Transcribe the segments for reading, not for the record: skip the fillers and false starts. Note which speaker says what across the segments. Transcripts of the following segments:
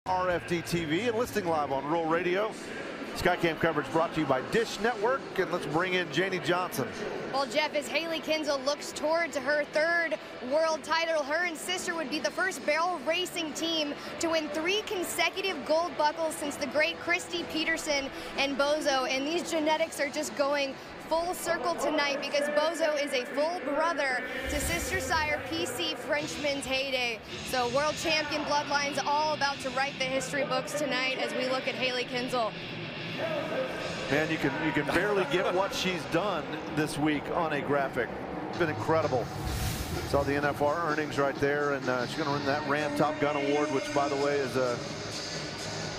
Speaker 1: RFD TV and listing live on Rural Radio. Skycam coverage brought to you by Dish Network, and let's bring in Janie Johnson.
Speaker 2: Well, Jeff, as Haley Kinsel looks towards her third world title, her and sister would be the first barrel racing team to win 3 consecutive gold buckles since the great Christy Peterson and Bozo, and these genetics are just going full circle tonight because Bozo is a full brother to sister sire PC Frenchman's heyday. So world champion bloodlines all about to write the history books tonight as we look at Haley Kinsel.
Speaker 1: Man, you can barely get what she's done this week on a graphic. It's been incredible. Saw the NFR earnings right there, and she's going to win that Ram Top Gun Award, which, by the way, is a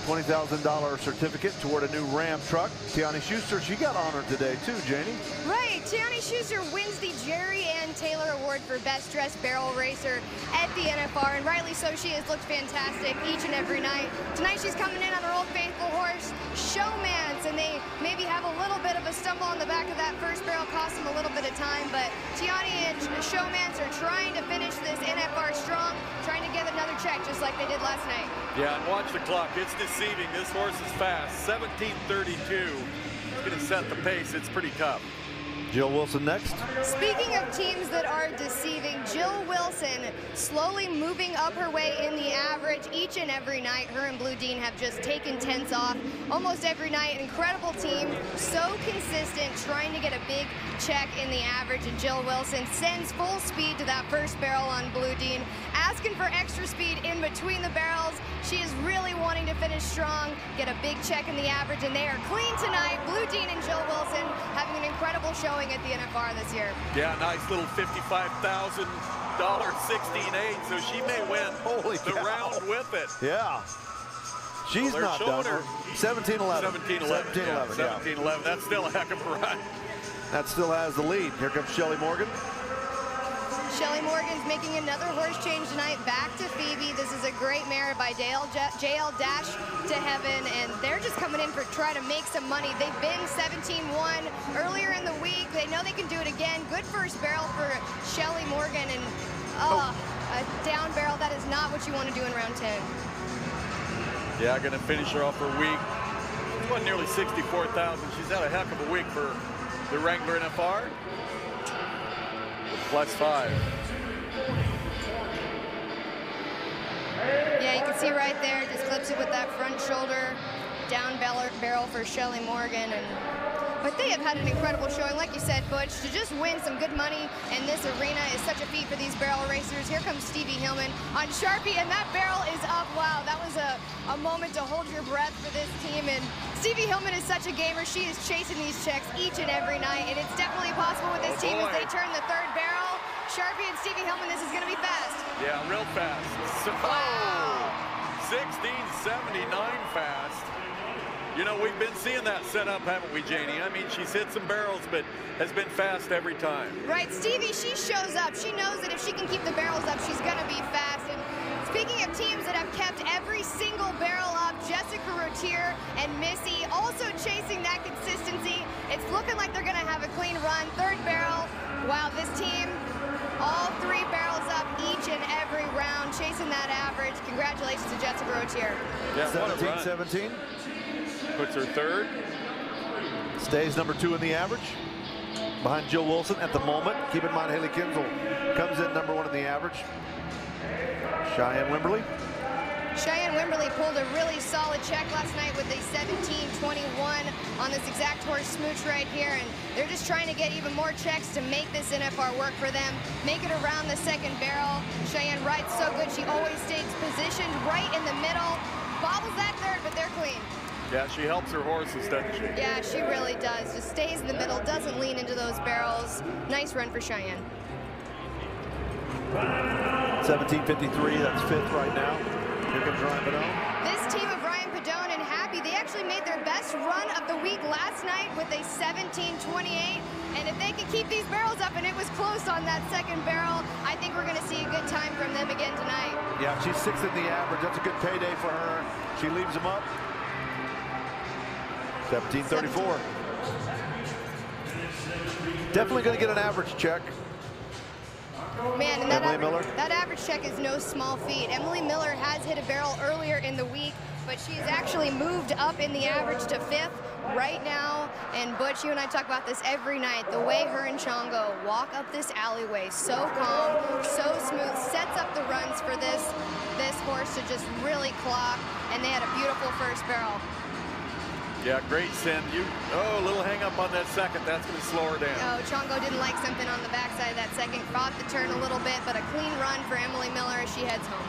Speaker 1: $20,000 certificate toward a new Ram truck. Tiani Schuster, she got honored today too, Janie.
Speaker 2: Right, Tiani Schuster wins the Jerry Ann Taylor Award for Best Dressed Barrel Racer at the NFR, and rightly so. She has looked fantastic each and every night. Tonight she's coming in on her old faithful horse, Showmance, and they maybe have a little bit of a stumble on the back of that first barrel, cost them a little bit of time, but Tiani and Showmance are trying to finish this NFR strong, trying to get another check just like they did last night.
Speaker 3: Yeah, and watch the clock. It's deceiving. This horse is fast. 17:32. It's going to set the pace. It's pretty tough.
Speaker 1: Jill Wilson next.
Speaker 2: Speaking of teams that are deceiving, Jill Wilson slowly moving up her way in the average each and every night. Her and Blue Dean have just taken tenths off almost every night. Incredible team, so consistent, trying to get a big check in the average, and Jill Wilson sends full speed to that first barrel on Blue Dean, asking for extra speed in between the barrels. She is really wanting to finish strong, get a big check in the average, and they are clean tonight. Blue Dean and Jill Wilson having an incredible showing at the NFR this year.
Speaker 3: Yeah, nice little $55,000 16-8, so she may win the round with it.
Speaker 1: Yeah. She's not done. 17-11.
Speaker 3: 17-11. Yeah, 17-11. That's still a heck of a run.
Speaker 1: That still has the lead. Here comes Shelley Morgan.
Speaker 2: Shelley Morgan's making another horse change tonight, back to Phoebe. This is a great mare by JL Dash to Heaven, and they're just coming in for try to make some money. They've been 17-1 earlier in the week. They know they can do it again. Good first barrel for Shelley Morgan, and a down barrel. That is not what you want to do in round 10.
Speaker 3: Yeah, going to finish her off her week. She won nearly 64,000. She's had a heck of a week for the Wrangler NFR. +5.
Speaker 2: Yeah, you can see right there, just clips it with that front shoulder, down barrel for Shelley Morgan. But they have had an incredible showing, like you said, Butch. To just win some good money in this arena is such a feat for these barrel racers. Here comes Stevie Hillman on Sharpie, and that barrel is up. Wow, that was a moment to hold your breath for this team. And Stevie Hillman is such a gamer. She is chasing these checks each and every night, and it's definitely possible with this team as they turn the third barrel. Sharpie and Stevie Hillman, this is going to be fast. Yeah,
Speaker 3: real fast. So, wow. 16.79 fast. You know, we've been seeing that set up, haven't we, Janie? I mean, she's hit some barrels, but has been fast every time.
Speaker 2: Right, Stevie, she shows up. She knows that if she can keep the barrels up, she's going to be fast. And speaking of teams that have kept every single barrel up, Jessica Rotier and Missy also chasing that consistency. It's looking like they're going to have a clean run. Third barrel. Wow, this team, all 3 barrels up each and every round, chasing that average. Congratulations to Jessica Rotier.
Speaker 3: Yeah,
Speaker 1: 17-17.
Speaker 3: Puts her third.
Speaker 1: Stays number 2 in the average, behind Jill Wilson at the moment. Keep in mind, Haley Kinsel comes in number 1 in the average. Cheyenne Wimberley.
Speaker 2: Cheyenne Wimberley pulled a really solid check last night with a 17-21 on this exact horse smooch right here, and they're just trying to get even more checks to make this NFR work for them, make it around the second barrel. Cheyenne rides so good, she always stays positioned right in the middle, bobbles that third, but they're clean.
Speaker 3: Yeah, she helps her horses, doesn't she?
Speaker 2: Yeah, she really does. Just stays in the middle, doesn't lean into those barrels. Nice run for Cheyenne.
Speaker 1: 17:53, that's 5th right now. Here comes Ryan Padone.
Speaker 2: This team of Ryan Padone and Happy, they actually made their best run of the week last night with a 17-28. And if they can keep these barrels up, and it was close on that second barrel, I think we're going to see a good time from them again tonight.
Speaker 1: Yeah, she's 6th in the average. That's a good payday for her. She leaves them up. 17-34. Definitely going to get an average check.
Speaker 2: Man, and
Speaker 1: Emily Miller.
Speaker 2: that average check is no small feat. Emily Miller has hit a barrel earlier in the week, but she's actually moved up in the average to 5th right now. And Butch, you and I talk about this every night. The way her and Chongo walk up this alleyway, so calm, so smooth, sets up the runs for this horse to just really clock. And they had a beautiful first barrel.
Speaker 3: Yeah, great send. Oh, a little hang up on that second. That's going to slow her down.
Speaker 2: Oh, Chongo didn't like something on the backside of that second. Fought the turn a little bit, but a clean run for Emily Miller as she heads home.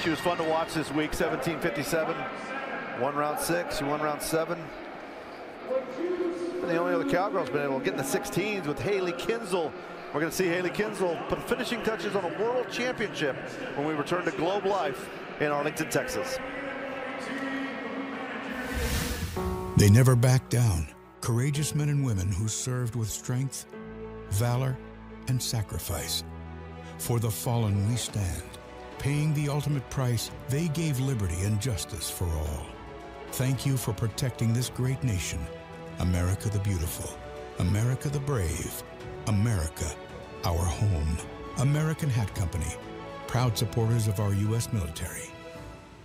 Speaker 1: She was fun to watch this week. 17:57. Won round 6. She won round 7. And the only other cowgirl's been able to get in the 16s with Haley Kinsel. We're going to see Haley Kinsel put finishing touches on a world championship when we return to Globe Life in Arlington, Texas.
Speaker 4: They never backed down. Courageous men and women who served with strength, valor, and sacrifice. For the fallen we stand. Paying the ultimate price, they gave liberty and justice for all. Thank you for protecting this great nation. America the beautiful. America the brave. America, our home. American Hat Company. Proud supporters of our U.S. military.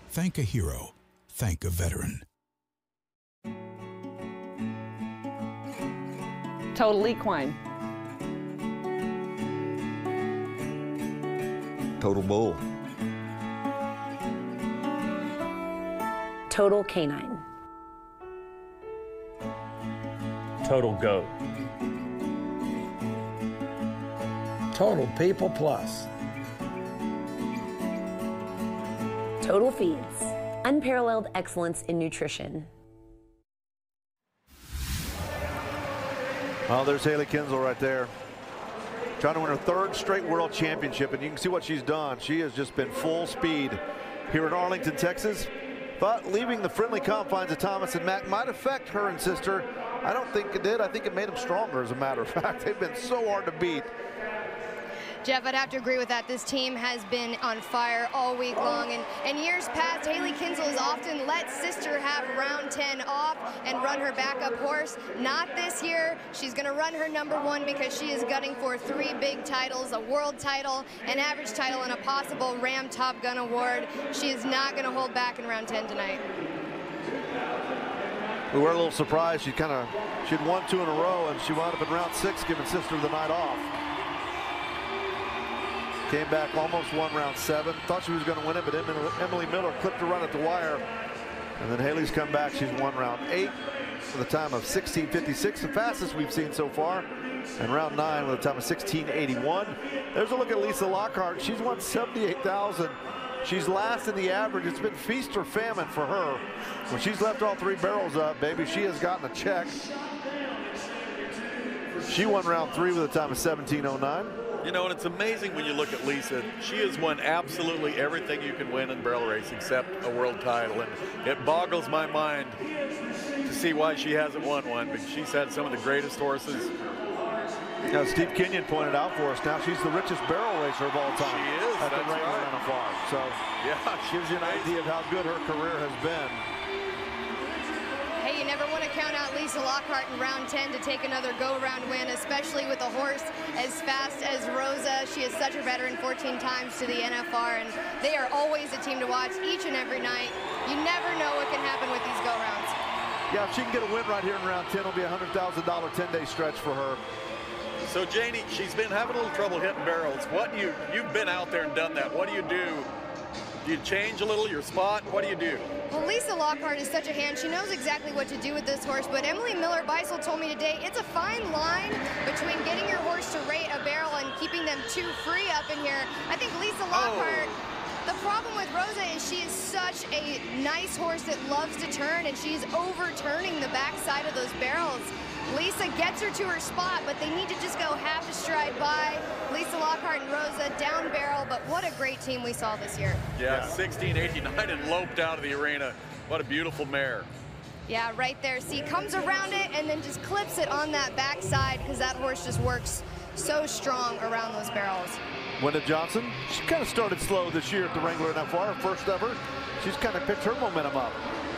Speaker 4: Thank a hero. Thank a veteran.
Speaker 5: Total Equine.
Speaker 6: Total Bull.
Speaker 7: Total Canine.
Speaker 8: Total Goat.
Speaker 9: Total People Plus.
Speaker 7: Total Feeds. Unparalleled excellence in nutrition.
Speaker 1: Well, there's Haley Kinsel right there. Trying to win her 3rd straight world championship, and you can see what she's done. She has just been full speed here in Arlington, Texas. But leaving the friendly confines of Thomas and Mack might affect her and sister. I don't think it did. I think it made them stronger, as a matter of fact. They've been so hard to beat.
Speaker 2: Jeff, I'd have to agree with that. This team has been on fire all week long. And years past, Haley Kinsel has often let sister have round 10 off and run her backup horse. Not this year. She's going to run her #1 because she is gunning for 3 big titles, a world title, an average title, and a possible Ram Top Gun award. She is not going to hold back in round 10 tonight.
Speaker 1: We were a little surprised. She'd won 2 in a row, and she wound up in round 6 giving sister the night off. Came back, almost won round 7. Thought she was going to win it, but Emily Miller clipped her run at the wire. And then Haley's come back. She's won round 8 with a time of 16:56, the fastest we've seen so far. And round 9 with a time of 16:81. There's a look at Lisa Lockhart. She's won 78,000. She's last in the average. It's been feast or famine for her. When she's left all 3 barrels up, baby, she has gotten a check. She won round 3 with a time of 17:09.
Speaker 3: You know, and it's amazing when you look at Lisa. She has won absolutely everything you can win in barrel race except a world title. And it boggles my mind to see why she hasn't won one, because she's had some of the greatest horses.
Speaker 1: Now, Steve Kenyon pointed out for us, now she's the richest barrel racer of all time.
Speaker 3: She is,
Speaker 1: at the
Speaker 3: that's
Speaker 1: Wrangler
Speaker 3: right.
Speaker 1: NFR. So,
Speaker 3: Yeah,
Speaker 1: gives you an idea of how good her career has been.
Speaker 2: Hey, you never want to count out Lisa Lockhart in round 10 to take another go-around win, especially with a horse as fast as Rosa. She is such a veteran, 14 times to the NFR, and they are always a team to watch each and every night. You never know what can happen with these go-rounds.
Speaker 1: Yeah, if she can get a win right here in round 10, it'll be a $100,000 10-day stretch for her.
Speaker 3: So Janie, she's been having a little trouble hitting barrels. You've been out there and done that. What do you do? Do you change a little your spot? What do you do?
Speaker 2: Well, Lisa Lockhart is such a hand. She knows exactly what to do with this horse, but Emily Miller-Beisel told me today it's a fine line between getting your horse to rate a barrel and keeping them too free up in here. I think Lisa Lockhart, the problem with Rosa is she is such a nice horse that loves to turn, and she's overturning the backside of those barrels. Lisa gets her to her spot, but they need to just go half a stride by. Lisa Lockhart and Rosa down barrel, but what a great team we saw this year.
Speaker 3: Yeah, 16:89 and loped out of the arena. What a beautiful mare.
Speaker 2: Yeah, right there. See, comes around it and then just clips it on that backside because that horse just works so strong around those barrels.
Speaker 1: Wynda Johnson, she kind of started slow this year at the Wrangler NFR, first ever. She's kind of picked her momentum up.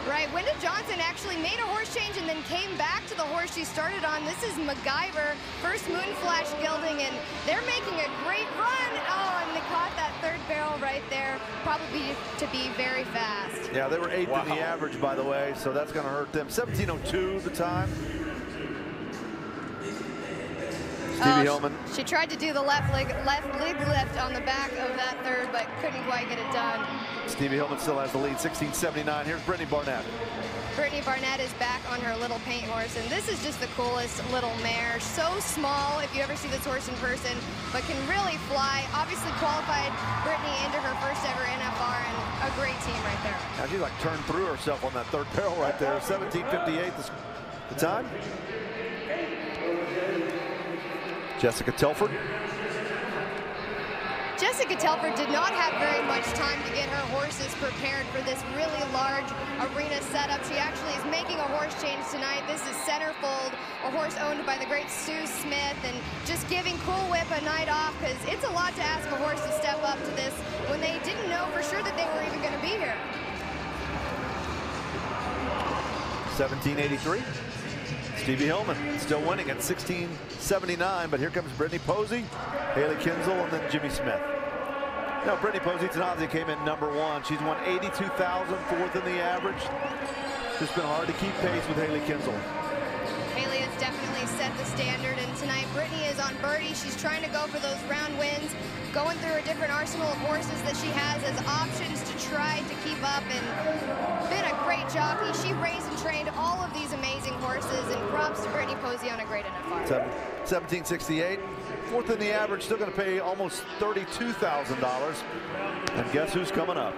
Speaker 2: Right, Wenda Johnson actually made a horse change and then came back to the horse she started on. This is MacGyver, first Moonflash gelding, and they're making a great run. Oh, and they caught that third barrel right there, probably to be very fast.
Speaker 1: Yeah, they were 8th in the average, by the way, so that's going to hurt them. 17:02 the time. Stevie Hillman.
Speaker 2: She tried to do the left leg lift on the back of that third, but couldn't quite get it done.
Speaker 1: Stevie Hillman still has the lead, 16:79. Here's Brittney Barnett.
Speaker 2: Brittney Barnett is back on her little paint horse, and this is just the coolest little mare. So small if you ever see this horse in person, but can really fly. Obviously qualified Brittney into her first ever NFR, and a great team right there.
Speaker 1: Now she like turned through herself on that third barrel right there. 17:58 the time. Jessica Telford.
Speaker 2: Jessica Telford did not have very much time to get her horses prepared for this really large arena setup. She actually is making a horse change tonight. This is Centerfold, a horse owned by the great Sue Smith, and just giving Cool Whip a night off, because it's a lot to ask a horse to step up to this when they didn't know for sure that they were even going to be here.
Speaker 1: 17:83. Stevie Hillman still winning at 16:79, but here comes Brittney Posey, Haley Kinsel, and then Jimmy Smith. Now, Brittney Posey tonight came in #1. She's won 82,000, 4th in the average. It's been hard to keep pace with Haley Kinsel.
Speaker 2: Haley has definitely set the standard, and tonight Brittney is on birdie. She's trying to go for those round wins, going through a different arsenal of horses that she has as options to try to keep up, and been a great jockey. She raised and trained all of these amazing horses, and props to Brittney Posey on a great NFR.
Speaker 1: 17:68, 4th in the average, still going to pay almost $32,000. And guess who's coming up?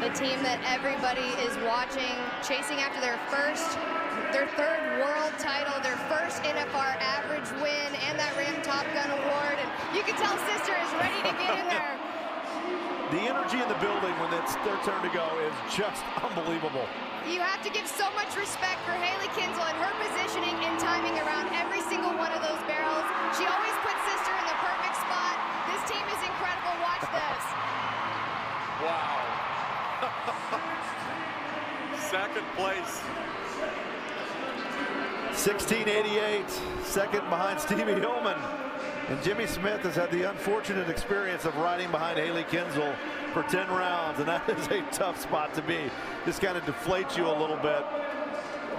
Speaker 2: The team that everybody is watching, chasing after their third world title, their first NFR average win, and that Ram Top Gun award. And you can tell Sister is ready to get in there.
Speaker 1: The energy in the building when it's their turn to go is just unbelievable.
Speaker 2: You have to give so much respect for Haley Kinsel and her positioning and timing around every single one of those barrels. She always puts Sister in the perfect spot. This team is incredible. Watch this.
Speaker 3: Wow. Second place.
Speaker 1: 16:88, second behind Stevie Hillman. And Jimmy Smith has had the unfortunate experience of riding behind Haley Kinsel for 10 rounds, and that is a tough spot to be. Just kind of deflates you a little bit.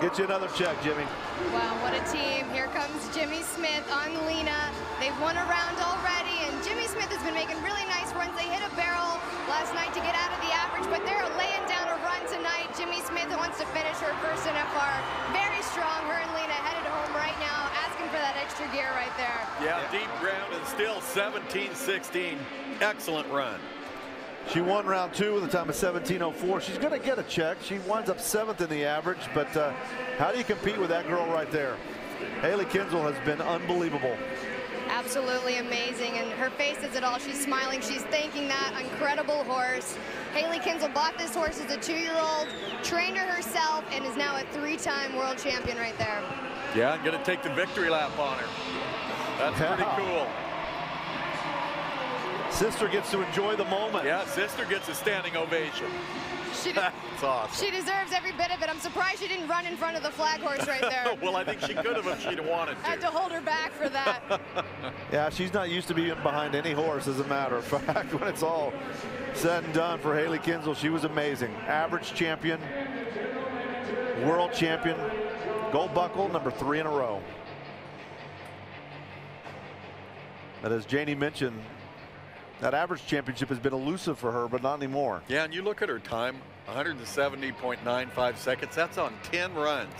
Speaker 1: Get you another check, Jimmy.
Speaker 2: Wow, what a team. Here comes Jimmy Smith on Lena. They've won a round already, and Jimmy Smith has been making really nice runs. They hit a barrel last night to get out of the average, but they're laying down a run tonight. Jimmy Smith wants to finish her first NFR. Very strong. Her and Lena headed home right now, asking for that extra gear right there.
Speaker 3: Yeah, deep ground, and still 17:16. Excellent run.
Speaker 1: She won round 2 with a time of 17:04. She's going to get a check. She winds up 7th in the average, but how do you compete with that girl right there? Haley Kinsel has been unbelievable.
Speaker 2: Absolutely amazing, and her face says it all. She's smiling. She's thanking that incredible horse. Haley Kinsel bought this horse as a 2-year-old, trained her herself, and is now a 3-time world champion right there.
Speaker 3: Yeah, I'm going to take the victory lap on her. That's pretty cool.
Speaker 1: Sister gets to enjoy the moment.
Speaker 3: Yeah, Sister gets a standing ovation. That's awesome.
Speaker 2: She deserves every bit of it. I'm surprised she didn't run in front of the flag horse right there.
Speaker 3: Well, I think she could have if she'd wanted to.
Speaker 2: Had to hold her back for that.
Speaker 1: Yeah, she's not used to being behind any horse, as a matter of fact. When it's all said and done for Haley Kinsel, she was amazing. Average champion, world champion, gold buckle, number 3 in a row. But as Janie mentioned, that average championship has been elusive for her, but not anymore.
Speaker 3: Yeah, and you look at her time, 170.95 seconds. That's on 10 runs.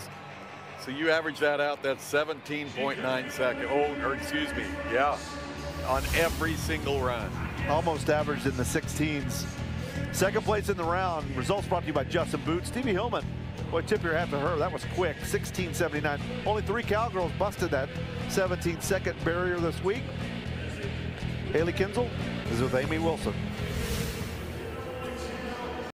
Speaker 3: So you average that out, that's 17.9 seconds. Oh, or excuse me, yeah, on every single run.
Speaker 1: Almost averaged in the 16s. Second place in the round. Results brought to you by Justin Boots. Stevie Hillman, boy, tip your hat to her. That was quick, 16:79. Only 3 cowgirls busted that 17-second barrier this week. Haley Kinsel is with Amy Wilson.